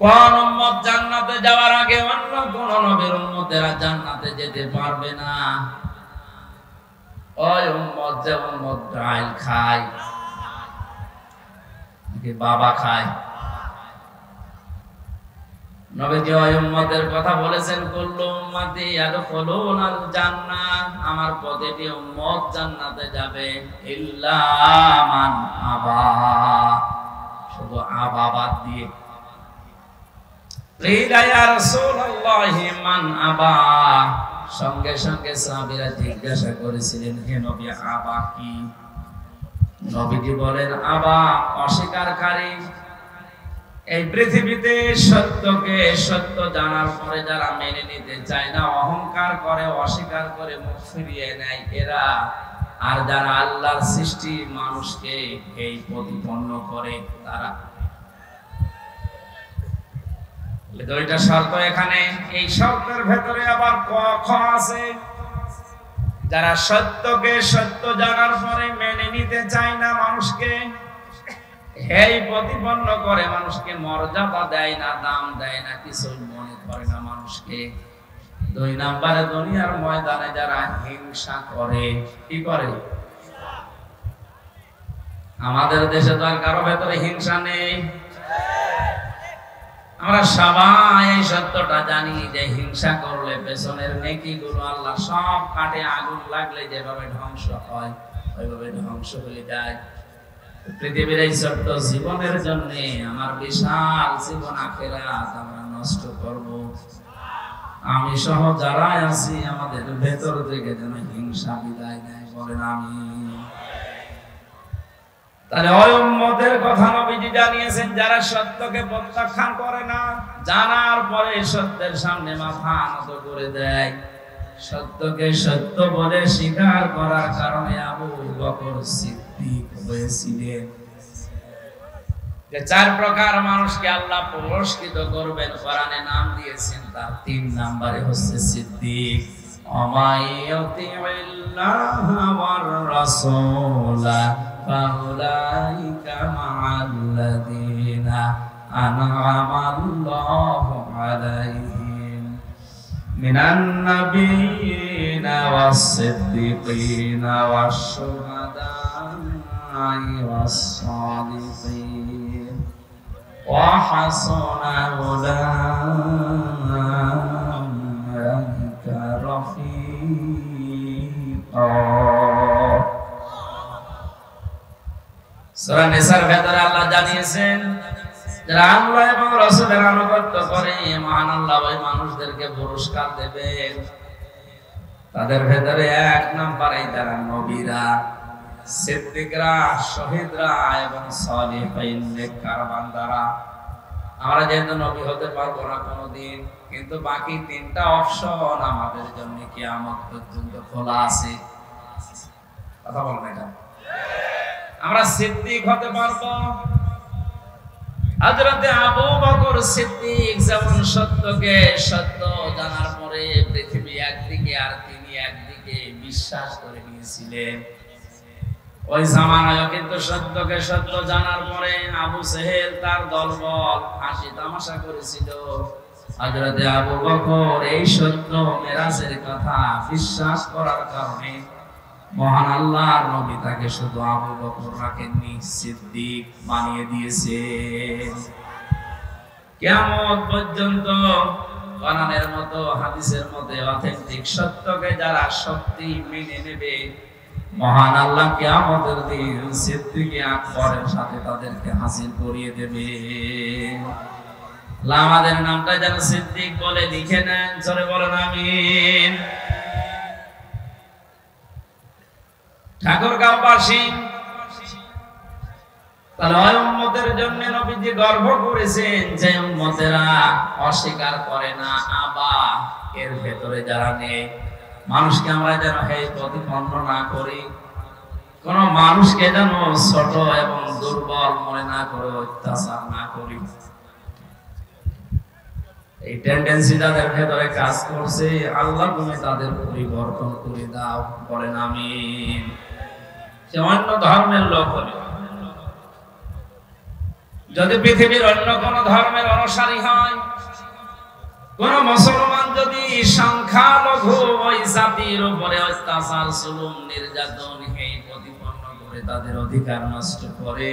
কোন উম্মত জান্নাতে যাওয়ার আগে অন্য কোন নবীর উম্মতেরা জান্নাতে যেতে পারবে না। ওই উম্মত যে উম্মত ডাল খায়, নাকি বাবা খায়। নবীজি ওই উম্মতের কথা বলেছেন, কুল্লু উম্মতি ইয়াদখুলুনাল জান্নাহ, আমার প্রতিটি উম্মত জান্নাতে যাবে, ইল্লা মান আবা, শুধু আবা বাদ দিয়ে। কিলা ইয়া রাসূলুল্লাহি মান আবা, সঙ্গে সঙ্গে সাহাবীরা জিজ্ঞাসা করেছিলেন, হে নবী আবা কি? নবীজি বলেন, আবা অস্বীকারী। এই পৃথিবীতে সত্যকে সত্য জানার পরে যারা মেনে নিতে চায় না, অহংকার করে, অস্বীকার করে, মুখ ফিরিয়ে নেয়, এরা। আর যারা আল্লাহর সৃষ্টি মানুষকে এই প্রতিপন্ন করে, তারা। দুইটা শর্ত এখানে। এই শর্তের ভেতরে আবার খ আছে, যারা সত্যকে সত্য জানার পরে মেনে নিতে চায় না, মানুষকে এই প্রতিপন্ন করে, মানুষকে মর্যাদা দেয় না, দাম দেয় না, কিছু মনে করে না মানুষকে। দুই নম্বরে দুনিয়ার ময়দানে যারা হিংসা করে, কি করে? আমাদের দেশে তো আর কারো ভেতরে হিংসা নেই। আমরা সবাই এই সত্যটা জানি যে হিংসা করলে পেছনের নেকিগুলো আল্লাহ সব কাটে। আগুন লাগলে যেভাবে ধ্বংস হয়, ওইভাবে ধ্বংস হয়ে যায়। পৃথিবীর এই ছোট্ট জীবনের জন্য আমার বিশাল জীবন আখিরাত আমরা নষ্ট করব। আমি সহ যারা আছি, আমাদের ভেতর থেকে যেন হিংসা বিদায় নেয়, বলেন আমিন। তাহলে ওই উম্মতের কথা নবীজি জানিয়েছেন, যারা সত্যকে প্রত্যাখ্যান করে না, জানার পরে সত্যের সামনে মাথা নত করে দেয়। সত্যকে সত্য বলে স্বীকার করার কারণে আবু বকর সিদ্দিক হয়েছিলেন। যে চার প্রকার মানুষকে আল্লাহ পুরস্কৃত করবেন, কোরআনে নাম দিয়েছেন, তার 3 নম্বরে হচ্ছে সিদ্দিক। অমাইয়ুতিল্লাহ ওয়ার রাসূলা ফাউলাইকা মা'আল্লাযীনা আন'আমাল্লাহু আলাইহিম মিনান নাবিয়্যিনা ওয়াস-সিদ্দীকিনা ওয়াশ-শুহাদা'i ওয়াস-সালিহিন ওয়া হাসুনা উলাইকা রাফীকা। সূরা নিসার ভেতরে আল্লাহ জানিয়েছেন, যারা আল্লাহ এবং রাসূলের আনুগত্য করে, মহান আল্লাহ ওই মানুষদেরকে পুরস্কার দেবেন। তাদের ভেতরে 1 নম্বরে যারা নবীরা, সিদ্দিকরা, শহীদরা এবং সালিহিন নেককার বান্দারা। আমরা যেহেতু নবী হতে পারবো না কোনোদিন, কিন্তু বাকি 3টা অপশন আমাদের জন্য কিয়ামত পর্যন্ত খোলা আছে। কথা বলেন এটা। আমরা সিদ্দিক হতে পারবো। হযরত আবু বকর সিদ্দিক যেমন সত্যকে সত্য জানার পরে পৃথিবী একদিকে আর তিনি একদিকে বিশ্বাস করে নিয়েছিলেন, ওই জামানায় কিন্তু সত্যকে সত্য জানার পরে আবু সেহেল তার দলবল হাসি তামাশা করেছিল। হযরত আবু বকর এই সত্য মেরাজের কথা বিশ্বাস করার কারণে মহান আল্লাহর নবী তাকে শুধু আবু বকর রাখেননি, সিদ্দিক বানিয়ে দিয়েছেন। কিয়ামত পর্যন্ত কোরআনের মতো হাদিসের মতো অথেন্টিক সত্যকে যারা সত্যি মেনে নেবে, মহান আল্লাহ কিয়ামতের দিন সিদ্দিক আকবরের সাথে তাদেরকে হাসিল করিয়ে দেবে। আল্লাহ আমাদের নামটা যেন সিদ্দিক বলে লিখে নেন, জোরে বলেন আমিন। ঠাকুরগাঁওবাসী, তাহলে ওই উম্মতের জন্য নবীজি গর্ব করেছেন যে উম্মতেরা অস্বীকার করে না, আবা এর ভেতরে যারা নেই। মানুষকে আমরা যেন এই প্রতিপন্ন না করি, কোন মানুষকে যেন ছোট এবং দুর্বল মনে না করে অত্যাচার না করি। এই টেন্ডেন্সি যাদের ভেতরে কাজ করছে, আল্লাহ তুমি তাদের পরিবর্তন করে দাও, বলেন আমিন। সে অন্য ধর্মের লোক হলে যদি পৃথিবীর অন্য কোন ধর্মের অনুসারী হয়, কোন মুসলমান যদি সংখ্যালঘু ওই জাতির উপরে অত্যাচার, জুলুম, নির্যাতন, প্রতিপন্ন করে তাদের অধিকার নষ্ট করে,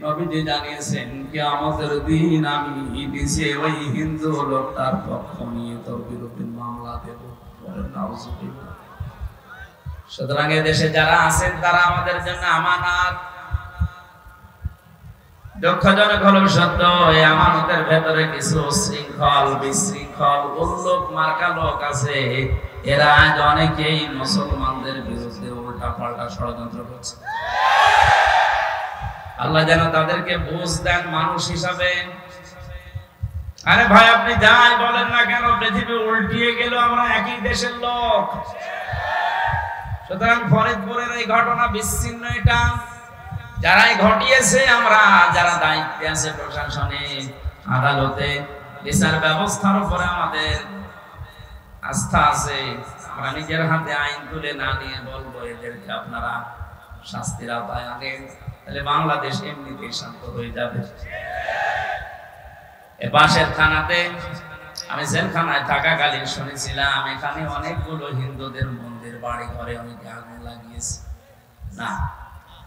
নবীজি জানিয়েছেন কিয়ামতের দিন আমি নিজে ওই হিন্দু লোকটার পক্ষ নিয়ে তোর বিরুদ্ধে মামলা দেব। সুতরাং দেশে যারা আছেন তারা আমাদের জন্য আমানত। দুঃখজনক হলেও সত্য, এই আমানতের ভেতরে কিছু শৃঙ্খল, বিশৃঙ্খল, উল্লুক মার্কা লোক আছে। এরা আজ অনেকেই মুসলমানদের বিরুদ্ধে উল্টা পাল্টা ষড়যন্ত্র করছে। আল্লাহ যেন তাদেরকে বুঝ দেন মানুষ হিসাবে। আরে ভাই, আপনি যাই বলেন না কেন, পৃথিবী উল্টিয়ে গেল, আমরা একই দেশের লোক। সুতরাং ফরিদপুরের এই ঘটনা বিচ্ছিন্ন, এটা যারাই ঘটিয়েছে, আমরা যারা দায়িত্বে আছে প্রশাসনে, আদালতে, বিচার ব্যবস্থার উপরে আমাদের আস্থা আছে। আমরা নিজের হাতে আইন তুলে না নিয়ে বলবো এদেরকে আপনারা শাস্তির আওতায় আনেন, তাহলে বাংলাদেশ এমনিতেই শান্ত হয়ে যাবে। এ পাশের থানাতে আমি জেলখানায় থাকাকালীন শুনেছিলাম এখানে অনেকগুলো হিন্দুদের মন্দির, বাড়ি ঘরে অনেকে আগুন লাগিয়েছে। না,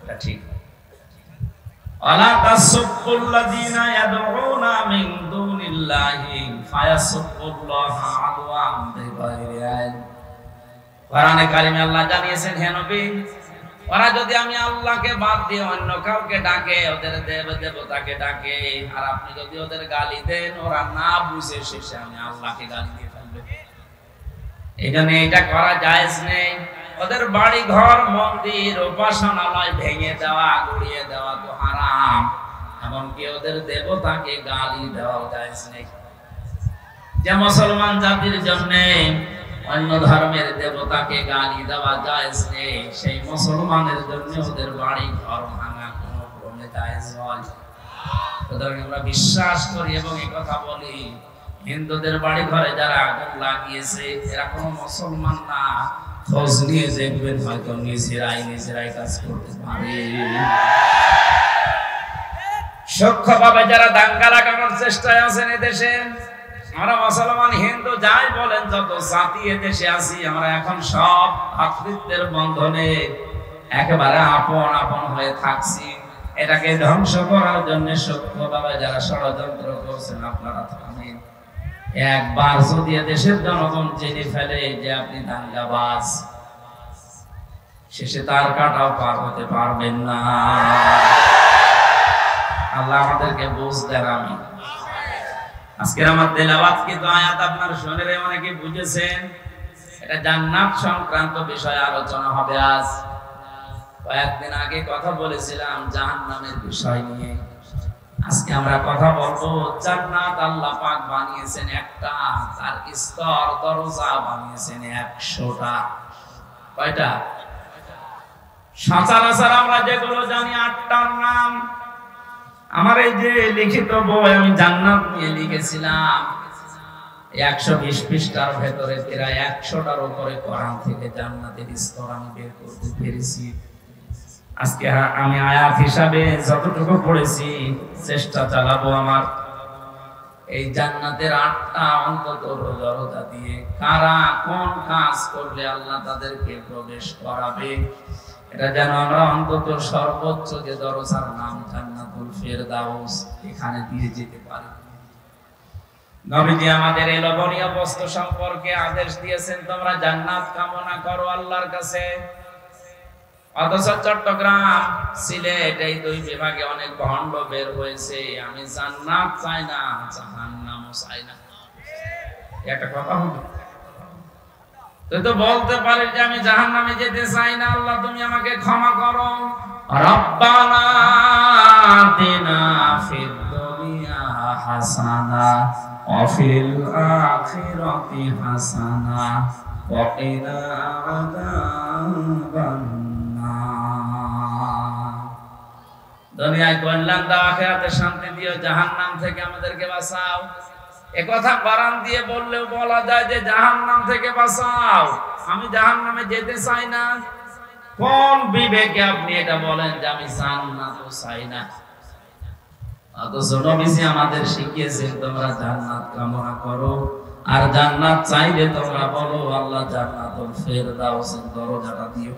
এটা ঠিক না। ওয়ালা তাসুবুল্লাযীনা ইয়াদউনা মিন দুনিল্লাহি ফায়াসুবুল্লাহা আদওয়ান বিগাইরি ইলম। কোরআনে কারিমে আল্লাহ জানিয়েছেন, হে নবী, ওরা যদি আমি আল্লাহকে বাদ দিয়ে অন্য কাউকে ডাকে, ওদের দেবতাকে ডাকে, আর আপনি যদি ওদের গালি দেন, ওরা না বুঝে শেষে আমি আল্লাহকে গালি দিয়ে ফেলবে। এই জন্য এটা করা জায়েজ নেই। ওদের বাড়ি ঘর, মন্দির, উপাসনালয় ভেঙে দেওয়া, গুড়িয়ে দেওয়া তো হারাম। এমনকি ওদের দেবতাকে গালি দেওয়া জায়েজ নেই। যে মুসলমান জাতির জন্য অন্য ধর্মের দেবতাকে গালি দেওয়া জায়েজ নেই, সেই মুসলমানের জন্য ওদের বাড়ি ঘর ভাঙা কোনো ক্রমে জায়েজ নয়। সুতরাং আমরা বিশ্বাস করি এবং এই কথা বলি, হিন্দুদের বাড়ি ঘরে যারা আগুন লাগিয়েছে এরা কোনো মুসলমান না। খোঁজ নিয়ে দেখবেন, হয়তো নিজেরাই কাজ করতে পারে। সূক্ষ্মভাবে যারা দাঙ্গা লাগানোর চেষ্টায় আছেন এদেশে, আমরা মুসলমান, হিন্দু যাই বলেন, যত জাতি এদেশে আছি, আমরা এখন সব ভ্রাতৃত্বের বন্ধনে একেবারে আপন আপন হয়ে থাকছি। এটাকে ধ্বংস করার জন্য সূক্ষ্মভাবে যারা ষড়যন্ত্র করছেন, আপনারা থামেন। একবার যদি দেশের জনগণ জেনে ফেলে যে আপনি দাঙ্গাবাজ, শেষে তার কাটাও পার হতে পারবেন না। আল্লাহ আমাদেরকে বুঝ দেন। আমি আজকের আমার তেলাওয়াত কিন্তু আয়াত আপনার শুনে অনেকে বুঝেছেন, এটা জান্নাত সংক্রান্ত বিষয়ে আলোচনা হবে। আজ কয়েকদিন আগে কথা বলেছিলাম জাহান্নামের বিষয় নিয়ে। আজকে আমরা কথা বলবো জান্নাত আল্লাহ পাক বানিয়েছেন একটা, তার স্তর দরজা বানিয়েছেন 100টা। কয়টা? সচরাচর আমরা যেগুলো জানি 8টার নাম। আমার এই যে লিখিত বই আমি জান্নাত নিয়ে লিখেছিলাম, 120 পৃষ্ঠার ভেতরে প্রায় 100টার উপরে কোরআন থেকে জান্নাতের স্তর আমি বের করতে পেরেছি। আজকে আমি আয়াত হিসাবে যতটুকু পড়েছি চেষ্টা চালাবো আমার এই জান্নাতের 8টা অন্তত দরজা দিয়ে কারা কোন কাজ করলে আল্লাহ তাদেরকে প্রবেশ করাবে, এটা যেন আমরা অন্তত সর্বোচ্চ যে দরজার নাম জান্নাতুল ফেরদাউস, এখানে দিয়ে যেতে পারি। নবীজি আমাদের এই লোভনীয় বস্তু সম্পর্কে আদেশ দিয়েছেন, তোমরা জান্নাত কামনা করো আল্লাহর কাছে। অথচ চট্টগ্রাম, সিলেট এই দুই বিভাগে অনেক ভণ্ড বের হয়েছে। আমি জান্নাত চাই না, জাহান্নামও চাই না। একটা কথা হলো, তুই তো বলতে পারিস যে আমি জাহান্নামে যেতে চাই না, আল্লাহ তুমি আমাকে ক্ষমা করো। রব্বানা আতিনা ফিদ দুনিয়া হাসানা ওয়া ফিল আখিরাতি হাসানা ওয়া কিনা আযাবান। দুনিয়ায় কল্যাণ দাও, আখিরাতে শান্তি দিও, জাহান্নাম থেকে আমাদেরকে বাঁচাও। একথা কোরআন দিয়ে বললেও বলা যায় যে জাহান্নাম থেকে বাঁচাও, আমি জাহান্নামে যেতে চাই না। কোন বিবেকে আপনি এটা বলেন যে আমি জান্নাতও চাই না? অথচ নবীজি আমাদের শিখিয়েছেন তোমরা জান্নাত কামনা করো, আর জান্নাত চাইলে তোমরা বলো আল্লাহ জান্নাতুল ফেরদাউসের দরজাটা দিও।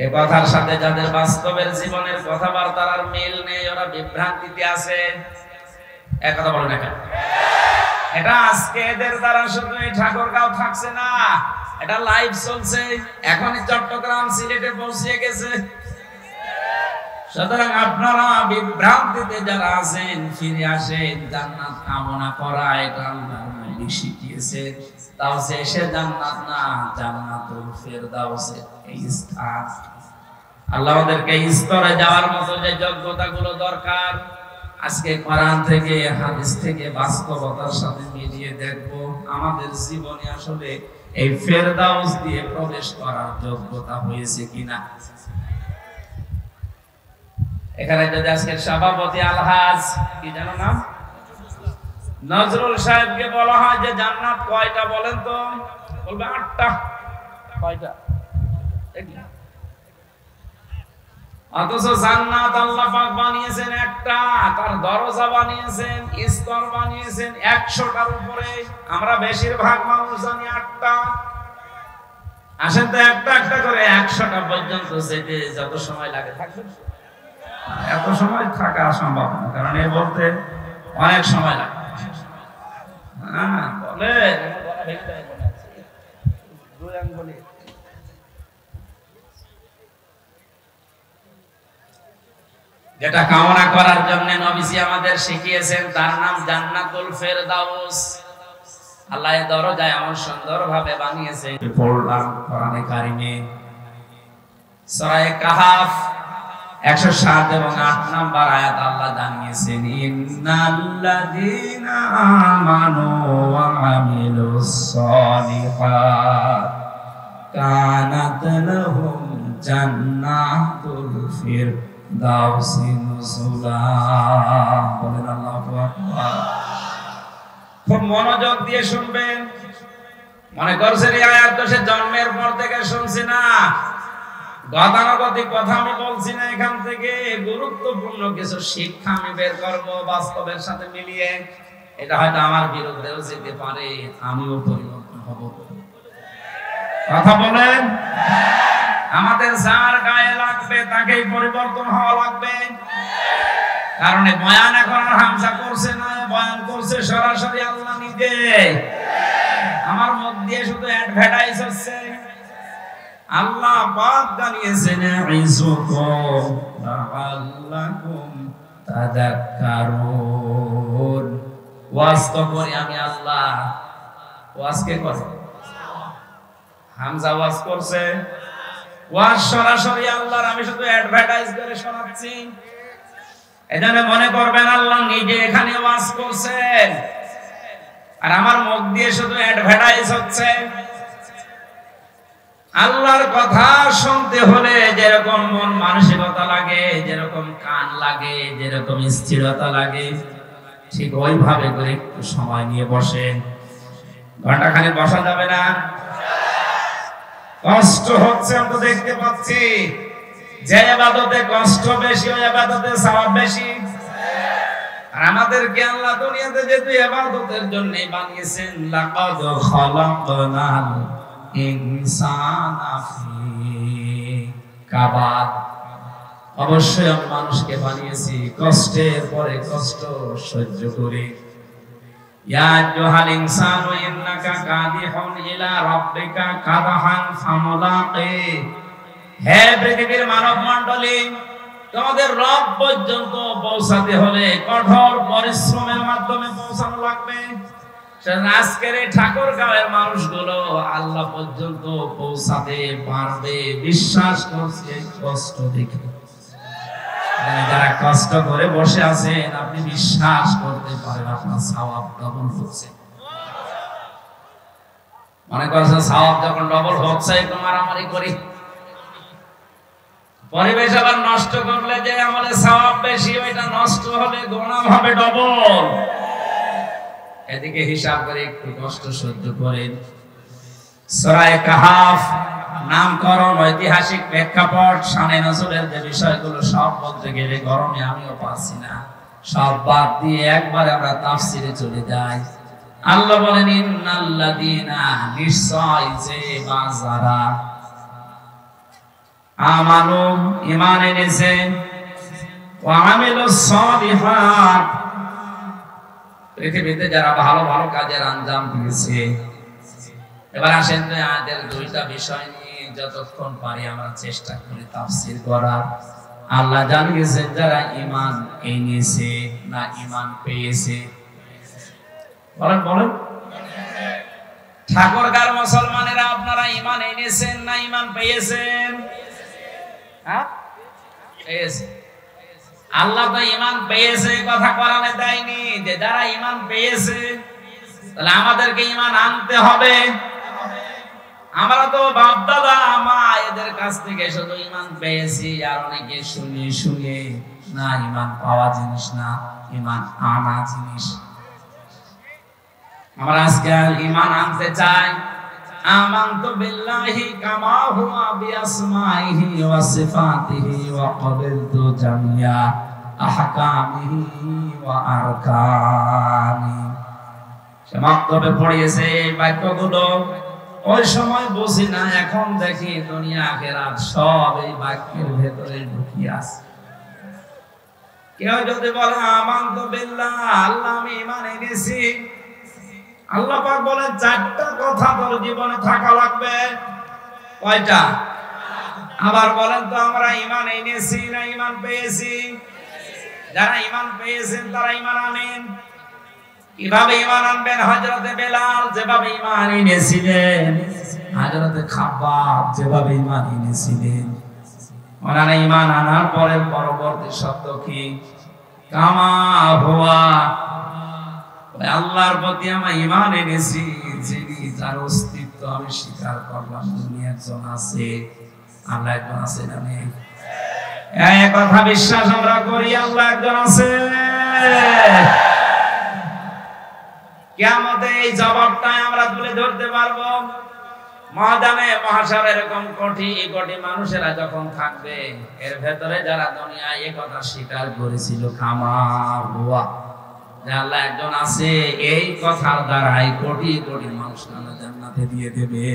এই কথার সাথে যাদের বাস্তবের জীবনের কথাবার্তার আর মিল নেই, ওরা বিভ্রান্তিতে আছে। এক কথা বলে না কেন? এটা আজকে এদের দ্বারা শুধু এই ঠাকুরগাঁও থাকছে না, এটা লাইভ চলছে, এখনই চট্টগ্রাম সিলেটে পৌঁছে গেছে। সুতরাং আপনারা বিভ্রান্তিতে যারা আছেন ফিরে আসেন। জান্নাত কামনা করা এটা আল্লাহর নবী শিখিয়েছেন, তাও সে জান্নাত না, জান্নাতুল ফেরদাউসের এই স্থান। আল্লাহ আমাদেরকে এই স্তরে যাওয়ার মতো যে যোগ্যতাগুলো দরকার, আজকে কোরআন থেকে হাদিস থেকে বাস্তবতার সাথে মিলিয়ে দেখব আমাদের জীবনে আসলে এই ফেরদাউস দিয়ে প্রবেশ করার যোগ্যতা হয়েছে কিনা। এখানে যদি আজকের সভাপতি আলহাজ কি জানো নাম, নজরুল সাহেবকে বলা হয় যে জান্নাত কয়টা বলেন তো, বলবে 8টা। কয়টা? অথচ জান্নাত আল্লাহ পাক বানিয়েছেন একটা, তার দরজা বানিয়েছেন, স্তর বানিয়েছেন 100টার উপরে। আমরা বেশিরভাগ মানুষ জানি 8টা। আসেন তো একটা একটা করে 100টা পর্যন্ত যেতে যত সময় লাগে থাকবে। এত সময় থাকা সম্ভব না, কারণ এ বলতে অনেক সময় লাগে। বলে যেটা কামনা করার জন্য নবীজি আমাদের শিখিয়েছেন তার নাম জান্নাতুল ফেরদাউস। আল্লাহ এই দরজা এমন সুন্দরভাবে বানিয়েছেন। পড়লাম কোরআনে কারিমে সূরা কাহাফ 107 এবং 8 নম্বর আয়াত আল্লাহ জানিয়েছেন, ইন্নাল্লাযীনা আমানু ওয়া আমিলুস সালিহাত কানাত লাহুম জান্নাতুল ফিরদাউসি নুজুলা। বলেন আল্লাহু আকবার। খুব মনোযোগ দিয়ে শুনবেন। মনে করছেন এই আয়াত তো সে জন্মের পর থেকে শুনছি না, গতানুগতিক কথা আমি বলছি না, এখান থেকে গুরুত্বপূর্ণ কিছু শিক্ষা আমি বের করব বাস্তবের সাথে মিলিয়ে। এটা হয়তো আমার বিরুদ্ধেও যেতে পারে, আমিও পরিবর্তন হব। কথা বলেন, আমাদের যার গায়ে লাগবে তাকেই পরিবর্তন হওয়া লাগবে। কারণ বয়ান এখন আর হামজা করছে না, বয়ান করছে সরাসরি আল্লাহ নিজে। আমার মুখ দিয়ে শুধু অ্যাডভার্টাইজ হচ্ছে। আল্লাহ পাক জানিয়েছেন ইযকুম লাআল্লাকুম তাযাক্কারুন। ওয়াজ তো করি আমি আল্লাহ, ওয়াজ কে করে? হামজা ওয়াজ করছে, ওয়াজ সরাসরি আল্লাহর, আমি শুধু অ্যাডভার্টাইজ করে শোনাচ্ছি। এজন্য মনে করবেন আল্লাহ নিজে এখানে ওয়াজ করছেন আর আমার মুখ দিয়ে শুধু অ্যাডভার্টাইজ হচ্ছে। আল্লাহর কথা শুনতে হলে যেরকম মন মানসিকতা লাগে, যেরকম কান লাগে, যেরকম স্থিরতা লাগে, ঠিক ওইভাবে করে একটু সময় নিয়ে বসেন। ঘন্টাখানে বসা যাবে না, কষ্ট হচ্ছে আমি তো দেখতে পাচ্ছি। যে ইবাদতে কষ্ট বেশি ওই ইবাদতে সওয়াব বেশি। আর আমাদেরকে আল্লাহ দুনিয়াতে যেহেতু ইবাদতের জন্যই বানিয়েছেন, লাকাদ খালাকনাল ইনসানা ফি কাবাদ, অবশ্যই আমি মানুষকে বানিয়েছি কষ্টের পরে কষ্ট সহ্য করে। ইয়া আইয়ুহাল ইনসানু ইন্নাকা কাদিহুন ইলা রাব্বিকা কাদহান ফামুলাকি। হে পৃথিবীর মানব মণ্ডলী, তোমাদের রব পর্যন্ত পৌঁছাতে হলে কঠোর পরিশ্রমের মাধ্যমে পৌঁছানো লাগবে। আজকের এই ঠাকুরগাঁওয়ের মানুষগুলো আল্লাহ পর্যন্ত পৌঁছাতে পারবে বিশ্বাস করছে কষ্ট দেখে। যারা কষ্ট করে বসে আছেন আপনি বিশ্বাস করতে পারেন আপনার সওয়াব ডবল হচ্ছে। মনে করছেন সওয়াব যখন ডবল হচ্ছে একটু মারামারি করি, পরিবেশ আবার নষ্ট করলে যে আমলে সওয়াব বেশি, ওইটা নষ্ট হবে, গুনাহ হবে ডবল। এদিকে হিসাব করে একটু কষ্ট সহ্য করেন। সূরা কাহাফ নামকরণ, ঐতিহাসিক প্রেক্ষাপট, শানে নজরুলের যে বিষয়গুলো সব বলতে গেলে গরমে আমিও পাচ্ছি না, সব বাদ দিয়ে একবার আমরা তাফসিরে চলে যাই। আল্লাহ বলেন ইন্নাল্লাযীনা, নিশ্চয় যে বাজারা, আমানু, ঈমান এনেছে, ওয়া আমিলুস সালিহাত, পৃথিবীতে যারা ভালো ভালো কাজের আঞ্জাম দিয়েছে। এবার আসেন তো আয়াতের দুইটা বিষয় নিয়ে যতক্ষণ পারি আমরা চেষ্টা করি তাফসীর করার। আল্লাহ জানিয়েছেন যারা ঈমান এনেছে না ঈমান পেয়েছে? বলেন বলেন। ঠাকুরগাঁর মুসলমানেরা আপনারা ঈমান এনেছেন না ঈমান পেয়েছেন? হ্যাঁ, পেয়েছে। আল্লাহ তো ঈমান পেয়েছে কথা কোরআনে দেয়নি যে যারা ঈমান পেয়েছে, তাহলে আমাদেরকে ঈমান আনতে হবে। আমরা তো বাপ দাদা মা এদের কাছ থেকে শুধু ঈমান পেয়েছি, আর অনেকে শুনে শুনে না, ঈমান পাওয়া জিনিস না, ঈমান আনা জিনিস। আমরা আজকে ঈমান আনতে চাই। আমানতু বিল্লাহি কামা হুয়া বিআসমাইহি ওয়া সিফাতিহি ওয়া ক্বাবিলতু জামিয়া আহকামিহি ওয়া আরকানি। সমাপ্তবে পড়িয়েছে এই বাক্যগুলো। ওই সময় বুঝি না, এখন দেখি দুনিয়া আখিরাত সব এই বাক্যের ভেতরে ঢুকিয়ে আছে। কেউ যদি বলে আমানতু বিল্লাহ, আল্লাহ আমি ঈমান এনেছি, আল্লাহ পাক বলেন চারটা কথা তোর জীবনে থাকা লাগবে। কয়টা? আবার বলেন তো আমরা ঈমান এনেছি না ঈমান পেয়েছি? যারা ঈমান পেয়েছেন তারা ঈমান আনেন। কিভাবে ঈমান আনবেন? হযরতে বেলাল যেভাবে ঈমান এনেছিলেন, হযরতে খাব্বাব যেভাবে ঈমান এনেছিলেন, ওনারা ঈমান আনার পরে পরবর্তী শব্দ কি? কামা হুয়া, আল্লাহর প্রতি আমি ঈমান এনেছি, যিনি যার অস্তিত্ব আমি স্বীকার করলাম, তিনি একজন আছে। আল্লাহ একজন আছে না নেই? এই কথা বিশ্বাস আমরা করি, আল্লাহ একজন আছে। কিয়ামতে এই জবাবটা আমরা তুলে ধরতে পারবো। ময়দানে মহাশার এরকম কোটি কোটি মানুষেরা যখন থাকবে, এর ভেতরে যারা দুনিয়ায় এই কথা স্বীকার করেছিল কামা হুয়া, আল্লাহ একজন আছে, এই কথার দ্বারাই কোটি কোটি মানুষ আল্লাহ জান্নাতে দিয়ে দেবে।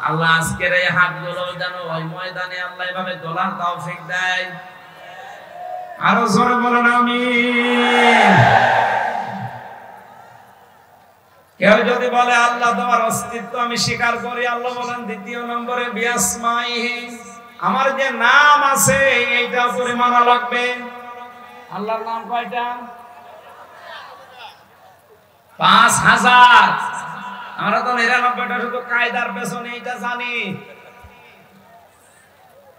আল্লাহ আজকের এই হাতগুলো যেন ওই ময়দানে আল্লাহ এভাবে তোলার তৌফিক দেয়। আরো জোরে বলেন আমিন। কেউ যদি বলে আল্লাহ তোমার অস্তিত্ব আমি স্বীকার করি, আল্লাহ বলেন দ্বিতীয় নম্বরে বিআসমাইহি, আমার যে নাম আছে এইটা উপরে মানা লাগবে। আল্লাহর নাম কয়টা? 5000। আমরা তো 99টা শুধু কায়দার পেছনে এটা জানি।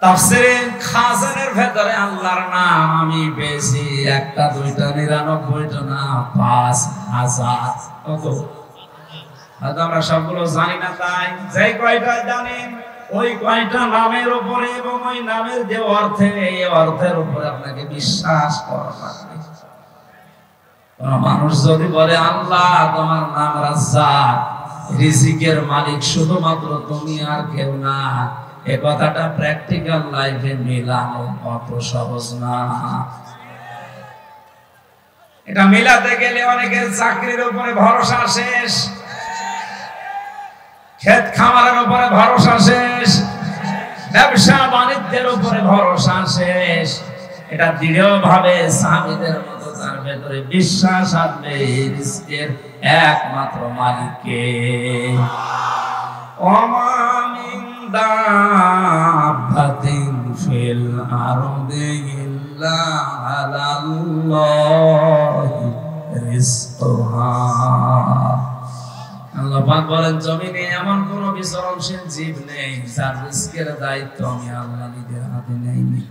তাফসীরে খাজানের ভেতরে আল্লাহর নাম আমি পেয়েছি একটা দুইটা 99টা না, 5000। কত? হয়তো আমরা সবগুলো জানি না, তাই যে কয়টা জানেন ওই কয়টা নামের উপরে এবং ওই নামের যে অর্থে, এই অর্থের উপরে আপনাকে বিশ্বাস করা লাগবে। মানুষ যদি বলে আল্লাহ তোমার নাম রাজ্জাক, রিজিকের মালিক শুধুমাত্র তুমি আর কেউ না, এই কথাটা প্র্যাকটিক্যাল লাইফে মেলানো অত সহজ না। এটা মেলাতে গেলে অনেকের চাকরির উপরে ভরসা শেষ, ক্ষেত খামারের উপরে ভরসা শেষ, ব্যবসা বাণিজ্যের উপরে ভরসা শেষ। এটা দৃঢ়ভাবে সাহাবীদের মতো তার ভেতরে বিশ্বাস আনবে রিজকের একমাত্র মালিককে। ওমা মিন দাব্বাতিন ফিল আরদি ইল্লা আলাল্লাহি রিজকুহা। আল্লাহ পাক বলেন জমিনে এমন কোন বিচরণশীল জীব নেই যার রিজকের দায়িত্ব আমি আল্লাহ নিজের হাতে নেইনি।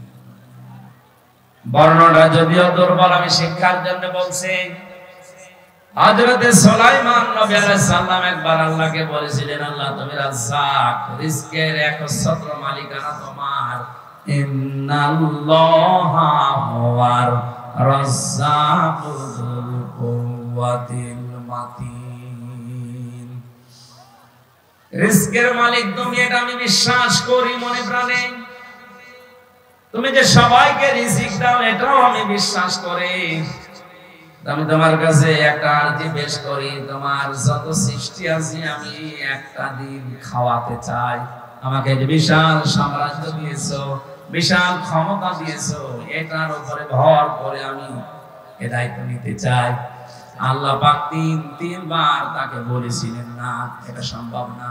বর্ণনা যদিও দুর্বল, আমি শিক্ষার জন্য বলছি। হযরতে সুলাইমান নবী আলাইহিস সালাম একবার আল্লাহকে বলেছিলেন, আল্লাহ তুমি রাজ্জাক, রিজকের একচ্ছত্র মালিকানা তোমার। ইন্নাল্লাহা হুয়ার রাজ্জাকুল কুওয়াতিল মাতিন। রিস্কের মালিক তুমি, এটা আমি বিশ্বাস করি মনে প্রাণে। তুমি যে সবাইকে রিজিক দাও এটাও আমি বিশ্বাস করি। আমি তোমার কাছে একটা আরজি পেশ করি, তোমার যত সৃষ্টি আছে আমি একটা দিন খাওয়াতে চাই। আমাকে যে বিশাল সাম্রাজ্য দিয়েছো, বিশাল ক্ষমতা দিয়েছো, এটার উপরে ভর করে আমি এ দায়িত্ব নিতে চাই। আল্লাহ পাক তিনবার তাকে বলেছিলেন না, এটা সম্ভব না।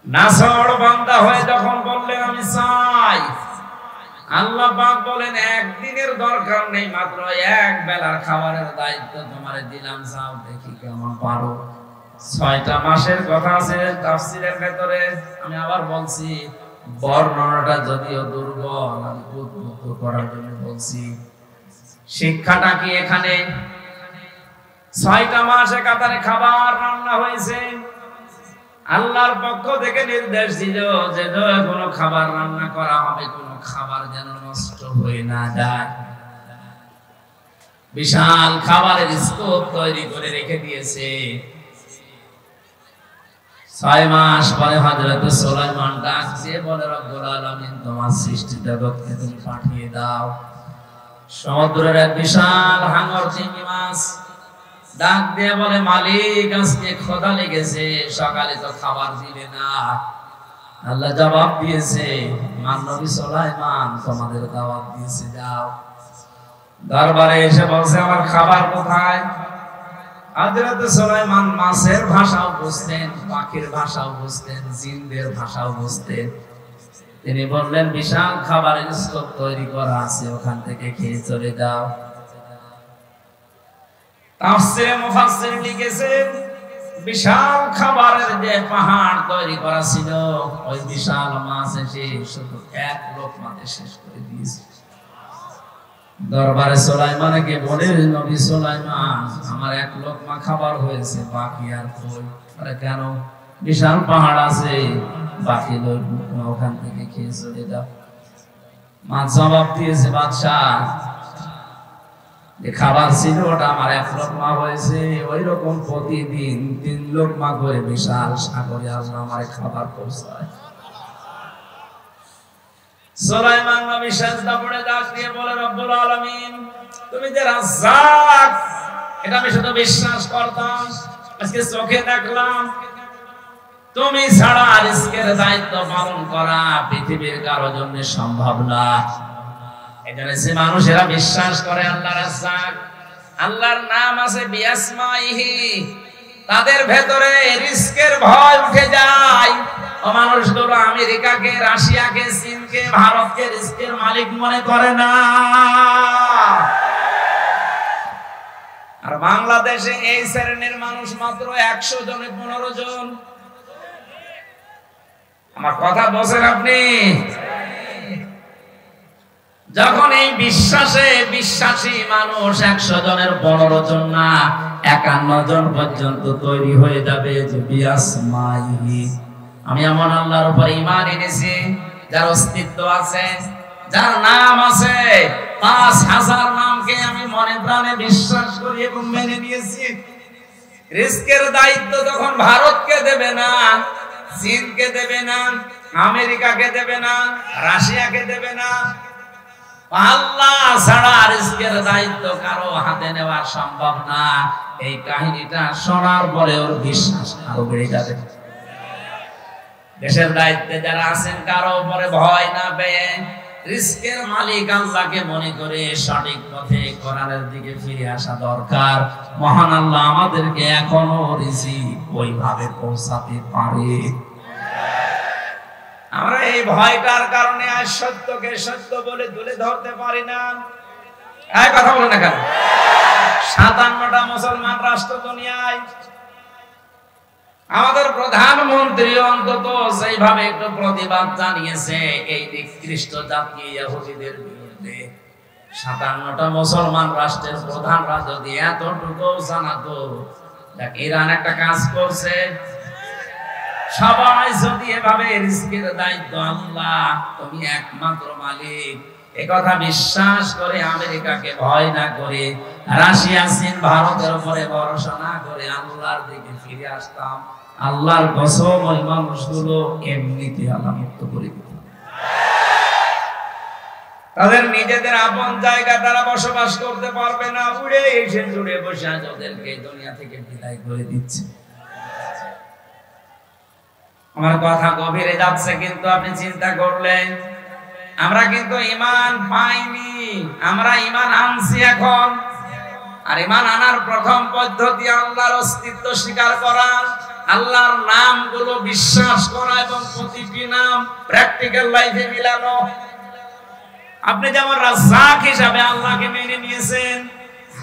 নাছর বান্দা হয়ে যখন বললেন আমি চাই, আল্লাহ পাক বলেন একদিনের দরকার নেই, মাত্র এক বেলার খাবারের দায়িত্ব তোমারে দিলাম, যাও দেখি কেমন পারো। 6টা মাসের কথা আছে তাফসীরের ভেতরে। আমি আবার বলছি, বর্ণনাটা যদিও দুর্বল, আমি উদ্বুদ্ধ করার জন্য বলছি। শিক্ষাটা কি এখানে? 6টা মাসে কাতারে খাবার রান্না হয়েছে। আল্লাহর পক্ষ থেকে নির্দেশ দিল যে কোনো খাবার রান্না করা হবে, কোনো খাবার যেন নষ্ট হয়ে না যায়। বিশাল খাবারের স্তূপ তৈরি করে রেখে দিয়েছে। 6 মাস পরে হযরত সুলাইমান ডাক দিয়ে বলে, রব্বুল আলামিন তোমার সৃষ্টি জগৎকে তুমি পাঠিয়ে দাও। সমুদ্রের এক বিশাল হাঙর চিংড়ি মাছ ডাক দিয়ে বলে, মালিক আজকে ক্ষুধা লেগেছে, সকালে তো খাবার দিলে না। আল্লাহ জবাব দিয়েছে, নবী সুলাইমান তোমাদের দাওয়াত দিয়েছে, যাও। দরবারে এসে বলছে, আমার খাবার কোথায়? হযরত সুলাইমান মাছের ভাষাও বুঝতেন, পাখির ভাষাও বুঝতেন, জিনদের ভাষাও বুঝতেন। তিনি বললেন, বিশাল খাবারের স্তূপ তৈরি করা আছে, ওখান থেকে খেয়ে চলে যাও। তাফসীরে মুফাসসির লিখেছেন, বিশাল খাবারের যে পাহাড় তৈরি করা ছিল, ওই বিশাল মাছ এসে শুধু এক লোকমাতে শেষ করে দিয়েছে। দরবারে সুলাইমানকে বলে, নবী সুলাইমান আমার এক লোকমা খাবার হয়েছে, বাকি আর কই? আরে কেন? বিশাল পাহাড় আছে, বাকি লোকমা ওখান থেকে খেয়ে চলে যাও। মাছ জবাব দিয়েছে, বাদশাহ যে খাবার ছিল ওটা আমার এক লোকমা হয়েছে, ওই রকম প্রতিদিন 3 লোকমা করে বিশাল সাগরে আল্লাহ আমার খাবার পৌঁছায়। সুলাইমান নবী সাজদা পড়ে ডাক দিয়ে বলে, রব্বুল আলামিন তুমি যে রাজ্জাক, এটা আমি শুধু বিশ্বাস করতাম, আজকে চোখে দেখলাম। তুমি ছাড়া রিজকের দায়িত্ব পালন করা পৃথিবীর কারো জন্য সম্ভব না। এখানে যে মানুষেরা বিশ্বাস করে আল্লাহ রাজ্জাক, আল্লাহর নাম আছে বিআসমাইহি, তাদের ভেতরে রিজকের ভয় উঠে যায়। ও মানুষগুলো আমেরিকাকে, রাশিয়াকে, চীনকে, ভারতকে রিজকের মালিক মনে করে না। আর বাংলাদেশে এই শ্রেণীর মানুষ মাত্র 100 জনে 15 জন। আমার কথা বোঝেন আপনি? যখন এই বিশ্বাসে বিশ্বাসী মানুষ 100 জনের 15 জন না 51 জন পর্যন্ত তৈরি হয়ে যাবে, যে বিআসমাইহি, আমি এমন আল্লাহর উপর ঈমান এনেছি যার অস্তিত্ব আছে, যার নাম আছে, 5000 নামকে আমি মনে প্রাণে বিশ্বাস করি এবং মেনে নিয়েছি। রিজকের দায়িত্ব তখন ভারতকে দেবে না, চীনকে দেবে না, আমেরিকাকে দেবে না, রাশিয়াকে দেবে না। আল্লাহ ছাড়া রিজকের দায়িত্ব কারো হাতে নেওয়া সম্ভব না। এই কাহিনীটা শোনার পরে ওর বিশ্বাস আরো বেড়ে যাবে। দেশের দায়িত্বে যারা আছেন কারো উপরে ভয় না পেয়ে রিজকের মালিক আল্লাহকে মনে করে সঠিক পথে কোরআনের দিকে ফিরে আসা দরকার। মহান আল্লাহ আমাদেরকে এখনো রিজিক ওইভাবে পৌঁছাতে পারে। আমরা এই ভয়টার কারণে আজ সত্যকে সত্য বলে তুলে ধরতে পারি না। এই কথা বলে না কেন? 57টা মুসলমান রাষ্ট্র দুনিয়ায়, আমাদের প্রধানমন্ত্রী অন্তত সেইভাবে একটু প্রতিবাদ জানিয়েছে এই নিকৃষ্ট জাতি ইহুদিদের বিরুদ্ধে। 57টা মুসলমান রাষ্ট্রের প্রধানরা যদি এতটুকু জানাতো, ইরান একটা কাজ করছে, সবাই যদি এভাবে রিজকের দায়িত্ব আল্লাহ, তুমি একমাত্র মালিক, একথা বিশ্বাস করে আমেরিকাকে ভয় না করে, রাশিয়া, চীন, ভারতের উপরে ভরসা না করে আল্লাহর দিকে ফিরে আসতাম, আল্লাহর কসম ওই মানুষগুলো এমনিতে আল্লাহ মুক্ত করে দিত। তাদের নিজেদের আপন জায়গা তারা বসবাস করতে পারবে না, উড়ে এসে জুড়ে বসে আজ ওদেরকে দুনিয়া থেকে বিদায় করে দিচ্ছে। আমার কথা গভীরে যাচ্ছে, কিন্তু আপনি চিন্তা করলেন আমরা কিন্তু ঈমান পাইনি, আমরা ঈমান আনছি এখন। আর ঈমান আনার প্রথম পদ্ধতি আল্লাহর অস্তিত্ব স্বীকার করা, আল্লাহর নামগুলো বিশ্বাস করা এবং প্রতিটি নাম প্র্যাকটিক্যাল লাইফে মিলানো। আপনি যেমন রাজ্জাক হিসাবে আল্লাহকে মেনে নিয়েছেন,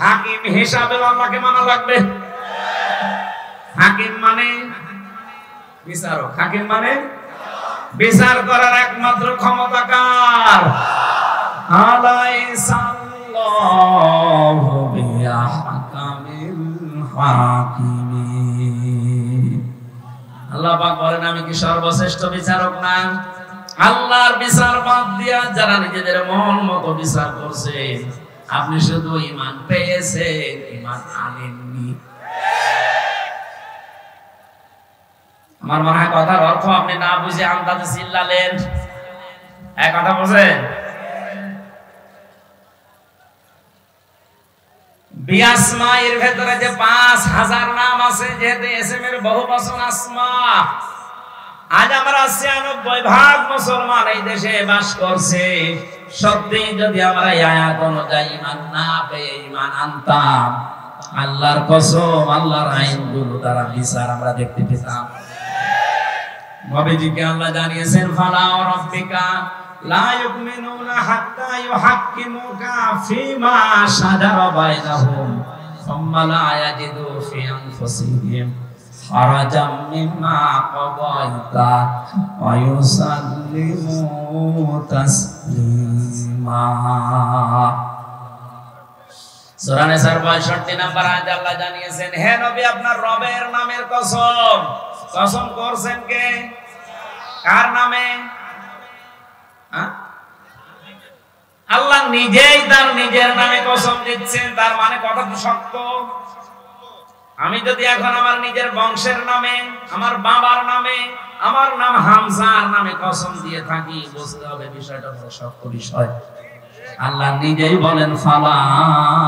হাকিম হিসাবে আল্লাহকে মানা লাগবে। হাকিম মানে বিচারক, হাকিম মানে বিচার করার একমাত্র ক্ষমতা কার? আলাইসাল্লাহু বিআহকামিল হাকিমিন। আল্লাহ পাক বলেন আমি কি সর্বশ্রেষ্ঠ বিচারক না? আল্লাহর বিচার বাদ দিয়া যারা নিজেদের মন মতো বিচার করছে, আপনি শুধু ঈমান পেয়েছেন, ঈমান আনেননি। আমার মনে হয় কথার অর্থ আপনি না বুঝে আন্দাজে চিল্লালেন। এক কথা বলছেন, বিআসমা এর ভেতরে যে 5000 নাম আছে, যেহেতু এসএম এর বহুবচন আসমা, আজ আমরা 96% মুসলমান এই দেশে বাস করছে। সত্যি যদি আমরা এই আয়াত অনুযায়ী ঈমান না পেয়ে ঈমান আনতাম, আল্লাহর কসম আল্লাহর আইনগুলো দ্বারা বিচার আমরা দেখতে পেতাম। নবীজিকে আল্লাহ জানিয়েছেন ফালা রাব্বিকা লা ইউমিনুনা হাত্তা ইউহাক্কিমুকা ফিমা শাজারা বাইনাহুম সুম্মা লা ইয়াজিদু ফি আনফুসিহিম হারাজাম মিম্মা কাদাইতা ওয়া ইউসাল্লিমু তাসলিমা। সূরা নিসার 62 নম্বর আয়াতে আল্লাহ জানিয়েছেন, হে নবী আপনার রবের নামের কসম। কসম করছেন কে? কার নামে? আল্লাহ নিজেই তার নিজের নামে কসম দিচ্ছেন। তার মানে কথা তো শক্ত। আমি যদি এখন আমার নিজের বংশের নামে, আমার বাবার নামে, আমার নাম হামজার নামে কসম দিয়ে থাকি, বুঝতে হবে বিষয়টা বড় শক্ত বিষয়। আল্লাহ নিজেই বলেন ফালা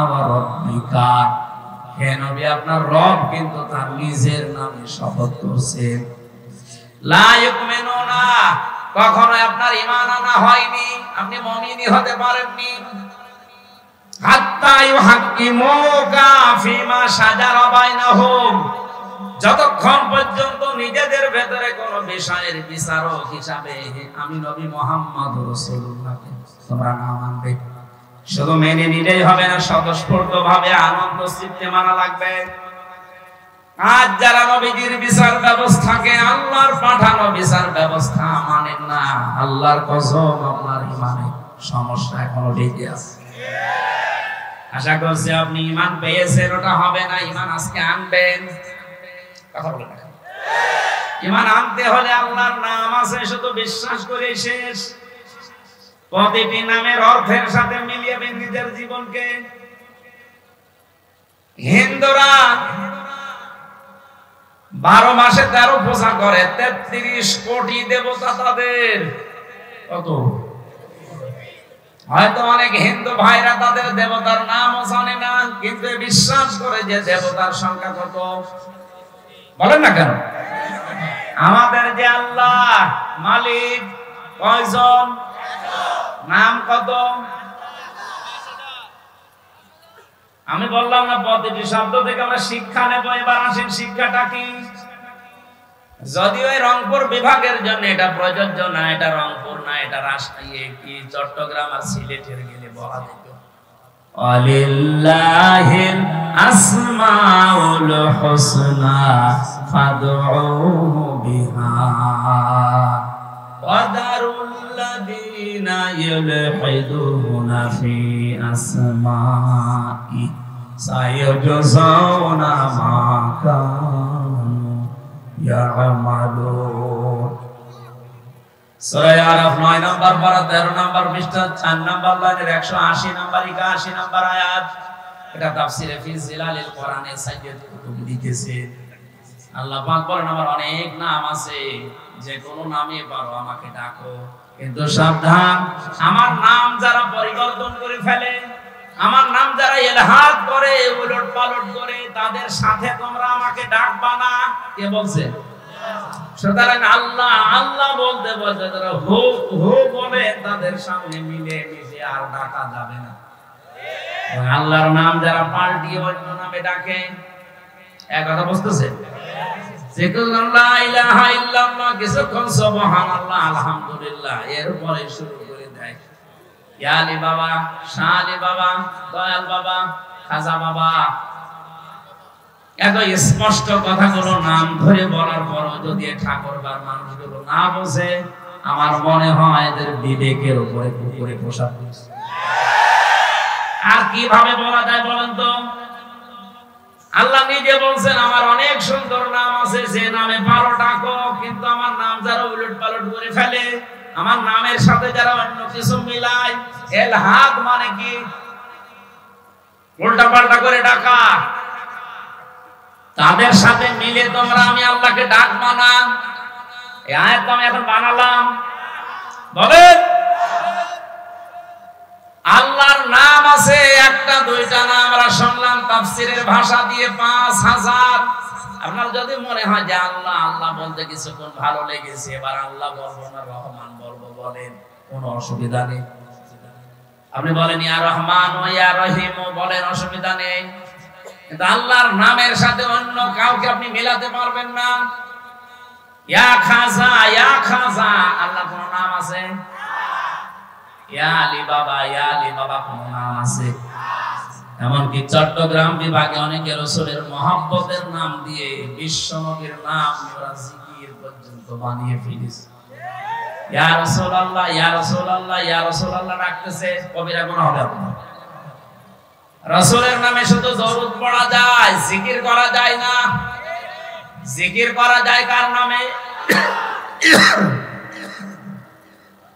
ওয়া রাব্বিকা, হে নবী আপনার রব কিন্তু তার নিজের নামে শপথ করছেন। লা ইউমিনুনা, কখনো আপনার ঈমান আনা হয়নি, আপনি মুমিনই হতে পারেননি। হাত্তা ইউহাক্কিমুকা ফিমা শাজারা বাইনাহুম, যতক্ষণ পর্যন্ত নিজেদের ভেতরে কোন বিষয়ের বিচারক হিসাবে আমি নবী মুহাম্মদ রাসূলুল্লাহকে তোমরা না মানবে। শুধু মেনে নিলেই হবে না, স্বতঃস্ফূর্তভাবে আনন্দ চিত্তে মানা লাগবে। আজ যারা নবীজির বিচার ব্যবস্থাকে, আল্লাহর পাঠানো বিচার ব্যবস্থা মানেন না, আল্লাহর কসম আপনার ঈমানে সমস্যা এখনো লেগে আছে। আশা করছি আপনি ঈমান পেয়েছেন, ওটা হবে না, ঈমান আজকে আনবেন। কথা বলেন না। ঈমান আনতে হলে আল্লাহর নাম আছে শুধু বিশ্বাস করে শেষ। প্রতিটি নামের অর্থের সাথে মিলিয়ে নিজের জীবনকে। হিন্দুরা 12 মাসে 13 পূজা করে, 33 কোটি দেবতা তাদের। কত? হয়তো অনেক হিন্দু ভাইরা তাদের দেবতার নামও জানে না, কিন্তু বিশ্বাস করে যে দেবতার সংখ্যা কত। বলেন না কেন? আমাদের যে আল্লাহ মালিক কয়জন? নাম কত? আমি বললাম না প্রতিটি শব্দ থেকে আমরা শিক্ষা নেব। এবার আসেন শিক্ষাটা কি। যদিও এই রংপুর বিভাগের জন্য এটা প্রযোজ্য না, এটা রংপুর না, এটা রাজশাহী কি চট্টগ্রাম আর সিলেটের গেলে বলা যেত। আলিল্লাহিল আসমাউল হুসনা ফাদউহু বিহা ওয়াদারুল্লাযীনা ইউলহিদুনা ফি আসমাই সায়াজজাউনা মা কানু ইয়ামালুন। সূরা আরাফ 9 নম্বর পারা 13 নম্বর পৃষ্ঠা 4 নম্বর লাইনের 180 নম্বর 81 নম্বর আয়াত। এটা তাফসীরে ফি জিলালিল কোরআনে সাইয়্যিদ কুতুব লিখেছেন। আল্লাহ পাক বলেন আমার অনেক নাম আছে, যে কোনো নামে পারো আমাকে ডাকো, কিন্তু সাবধান, আমার নাম যারা পরিবর্তন করে ফেলে, আমার নাম যারা ইলহাদ করে, উলট পালট করে, তাদের সাথে তোমরা আমাকে ডাকবা না। কে বলছে? সুতরাং আল্লাহ আল্লাহ বলতে বলতে তারা হো হো বলে তাদের সামনে মিলে মিশে আর ডাকা যাবে না। আল্লাহর নাম যারা পাল্টিয়ে অন্য নামে ডাকে, এক কথা বুঝতেছে? জিকুল্লাহ ইলাহা ইল্লাল্লাহ, কিছুক্ষণ সুবহানাল্লাহ আলহামদুলিল্লাহ, এরপরে শুরু করে দেয় ইয়া আলী বাবা, শাহ আলী বাবা, দয়াল বাবা, খাজা বাবা। এত স্পষ্ট কথাগুলো নাম ধরে বলার পরও যদি ঠাকুরবার মানুষগুলো না বোঝে, আমার মনে হয় এদের বিবেকের উপরে পুকুরে পোষা দিচ্ছে। আর কিভাবে বলা যায় বলেন তো? আল্লাহ নিজে বলছেন আমার অনেক সুন্দর নাম আছে, যে নামে পারো ডাকো, কিন্তু আমার নাম যারা উলট পালট করে ফেলে, আমার নামের সাথে যারা অন্য কিছু মিলায়, ইলহাদ মানে কি? উল্টা পাল্টা করে ডাকা, তাদের সাথে মিলে তোমরা আমি আল্লাহকে ডাকবা না। এই আয়াত আমি এখন বানালাম। বলেন আল্লাহর নাম আছে একটা দুইটা না, আমরা শুনলাম তাফসীরের ভাষা দিয়ে 5000। আপনার যদি মনে হয় যে আল্লাহ আল্লাহ বলতে কিছুক্ষণ ভালো লেগেছে, এবার আল্লাহ বলবো না রহমান বলবো, বলেন, কোনো অসুবিধা নেই। আপনি বলেন ইয়া রহমান ও ইয়া রহিম বলেন, অসুবিধা নেই। কিন্তু আল্লাহর নামের সাথে অন্য কাউকে আপনি মেলাতে পারবেন না। ইয়া খাজা, ইয়া খাজা, আল্লাহর কোন নাম আছে? ইয়া আলী বাবা, ইয়া আলী বাবা কোন নাম আছে? এমনকি চট্টগ্রাম বিভাগে অনেকে রাসূলের মহব্বতের নাম দিয়ে বিশ্বনবীর নাম ওরা জিকির পর্যন্ত বানিয়ে ফেলেছে। ইয়া রাসূলুল্লাহ, ইয়া রাসূলুল্লাহ, ইয়া রাসূলুল্লাহ ডাকতেছে, কবিরা গুনাহ হবে আপনার। রাসূলের নামে শুধু দরুদ পড়া যায়, জিকির করা যায় না। জিকির করা যায় কার নামে?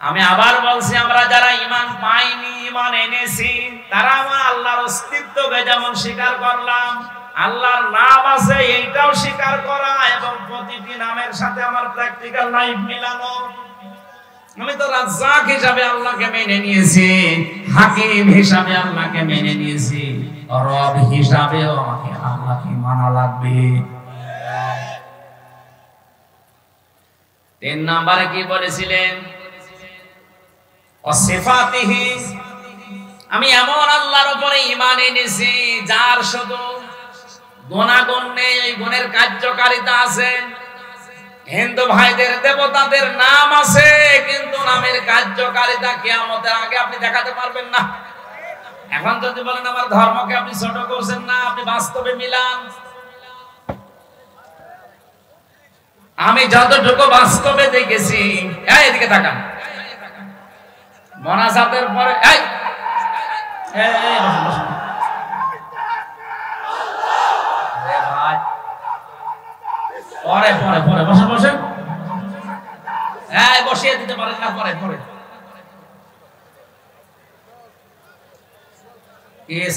আমি আবার বলছি, আমরা যারা ঈমান পাইনি, ঈমান এনেছি, তারা আমরা আল্লাহর অস্তিত্বকে যেমন স্বীকার করলাম, আল্লাহর নাম আছে এইটাও স্বীকার করা, এবং প্রতিটি নামের সাথে আমার প্র্যাকটিক্যাল লাইফ মিলানো। আমি তো রাজ্জাক হিসাবে আল্লাহকে মেনে নিয়েছি, হাকিম হিসাবে আল্লাহকে মেনে নিয়েছি, রব হিসাবেও আমাকে আল্লাহকে মানা লাগবে। 3 নম্বরে কি বলেছিলেন? অসিফাতিহি, আমি এমন আল্লাহর উপরে ঈমান এনেছি যার শুধু গুণাগুণ নেই, এই গুণের কার্যকারিতা আছে। হিন্দু ভাইদের দেবতাদের নাম আছে, কিন্তু নামের কার্যকারিতা কিয়ামতের আগে আপনি দেখাতে পারবেন না। এখন যদি বলেন আমার ধর্মকে আপনি ছোট করছেন না, আপনি বাস্তবে মিলান। আমি যতটুকু বাস্তবে দেখেছি, এদিকে তাকান, মোনাজাতের পরে পরে পরে পরে বসেন বসেন, বসিয়ে দিতে পারেন না, পরে পরে।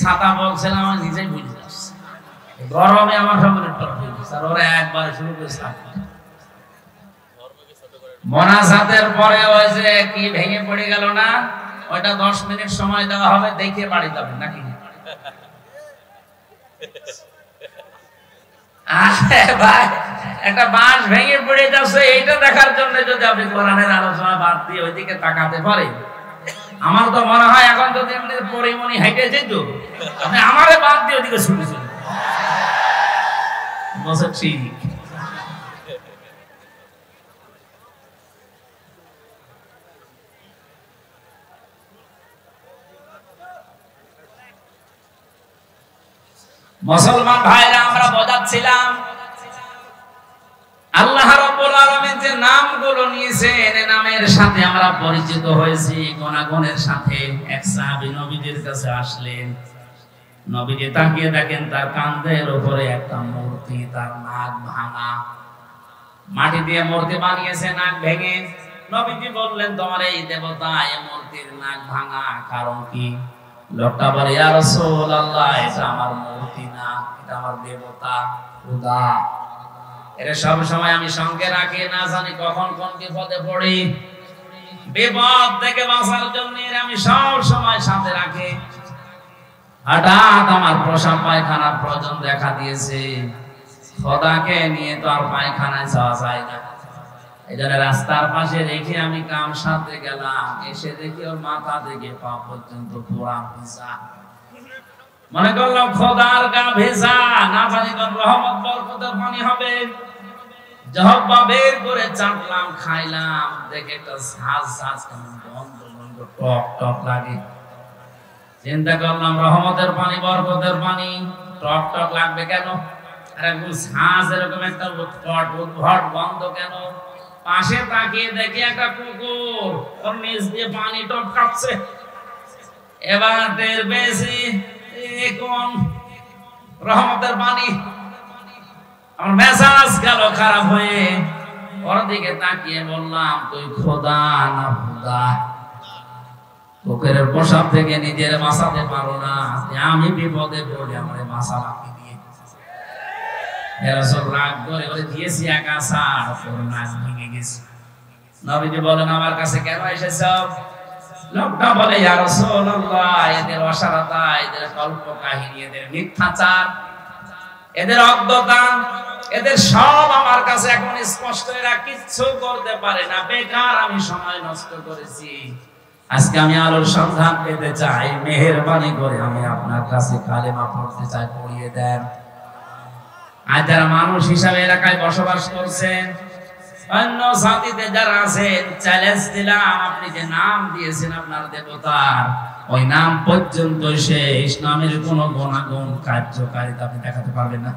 ছাতা বলছিলাম আমি নিজেই বুঝে যাচ্ছি, গরমে আমার সঙ্গে ওরা একবারে শুরু করে ছাতা। মোনাজাতের পরে ওই যে কি ভেঙে পড়ে গেল না, ওইটা 10 মিনিট সময় দেওয়া হবে, দেখে বাড়ি যাবেন নাকি? ভাই একটা বাঁশ ভেঙে পড়ে যাচ্ছে, এইটা দেখার জন্য যদি আপনি কোরআনের আলোচনা বাদ দিয়ে ওইদিকে তাকাতে পারেন, আমার তো মনে হয় এখন যদি আপনি পরিমণি হাইটে যেত, আপনি আমারে বাদ দিয়ে ওইদিকে ছুটেছেন। বলছে ঠিক। মুসলমান ভাইরা, আমরা বোঝাচ্ছিলাম আল্লাহ রাব্বুল আলামিন যে নামগুলো নিয়েছেন, নামের সাথে আমরা পরিচিত হয়েছি, গুণাগুণের সাথে। এক সাহাবী নবীজির কাছে আসলেন, নবীজি তাকিয়ে দেখেন তার কাঁধের উপরে একটা মূর্তি, তার নাক ভাঙা, মাটি দিয়ে মূর্তি বানিয়েছে নাক ভেঙে। নবীজি বললেন তোমার এই দেবতা, এই মূর্তির নাক ভাঙা, কারণ কি? লোকটা বলে ইয়া রাসূলুল্লাহ, এটা আমার মূর্তি না, এটা আমার দেবতা খোদা। এরা সব সময় আমি সঙ্গে রাখি, না জানি কখন কোন বিপদে পড়ি। বিপদ থেকে বাঁচার জন্য আমি সব সময় সাথে রাখি। হঠাৎ আমার প্রসাব পায়খানার প্রয়োজন দেখা দিয়েছে, খোদাকে নিয়ে তো আর পায়খানায় যাওয়া যায় না। এই জন্য রাস্তার পাশে রেখে আমি কাম সারতে গেলাম, এসে দেখি ওর মাথা থেকে পা পর্যন্ত পুরা ভিজা। মনে করলাম খোদার গা ভেজা, না জানি কোন রহমত বরকতের পানি হবে। জহব্বা বের করে চাটলাম, খাইলাম, দেখে একটা ঝাঁজ কেমন গন্ধ গন্ধ টক টক লাগে। চিন্তা করলাম রহমতের পানি, বরকতের পানি, টক টক লাগবে কেন? আর একদম ঝাঁজ এরকম একটা উদ্ভট গন্ধ কেন? পাশে তাকিয়ে দেখি একটা কুকুর ওর নিচ দিয়ে পানি টপকাচ্ছে। এবার টের পেয়েছি কোন রহমতের পানি। আমার মেজাজ গেল খারাপ হয়ে, ওর দিকে তাকিয়ে বললাম, তুই খোদা না খুদা? কুকুরের প্রসাব থেকে নিজের বাঁচাতে পারো না, আমি বিপদে পড়ে আমার বাঁচা লাফি দিয়ে রাগ করে বলে দিয়েছি এক আসার, তোর নাক ভেঙে গেছে। নবীজি বলেন, আমার কাছে কেন এসেছ? লোকটা বলে, ইয়া রাসূলুল্লাহ, এদের অসারতা, এদের কল্প কাহিনী, এদের মিথ্যাচার, এদের অজ্ঞতা, এদের সব আমার কাছে এখন স্পষ্ট। এরা কিচ্ছু করতে পারে না, বেকার আমি সময় নষ্ট করেছি। আজকে আমি আলোর সন্ধান পেতে চাই, মেহেরবানি করে আমি আপনার কাছে কালেমা পড়তে চাই, পড়িয়ে দেন। আর যারা মানুষ হিসাবে এলাকায় বসবাস করছেন, অন্য জাতিতে যারা আছেন, চ্যালেঞ্জ দিলাম, আপনি যে নাম দিয়েছেন আপনার দেবতার, ওই নাম পর্যন্ত শেষ নামের কোন গুণাগুণ কার্যকারিতা আপনি দেখাতে পারবেন না।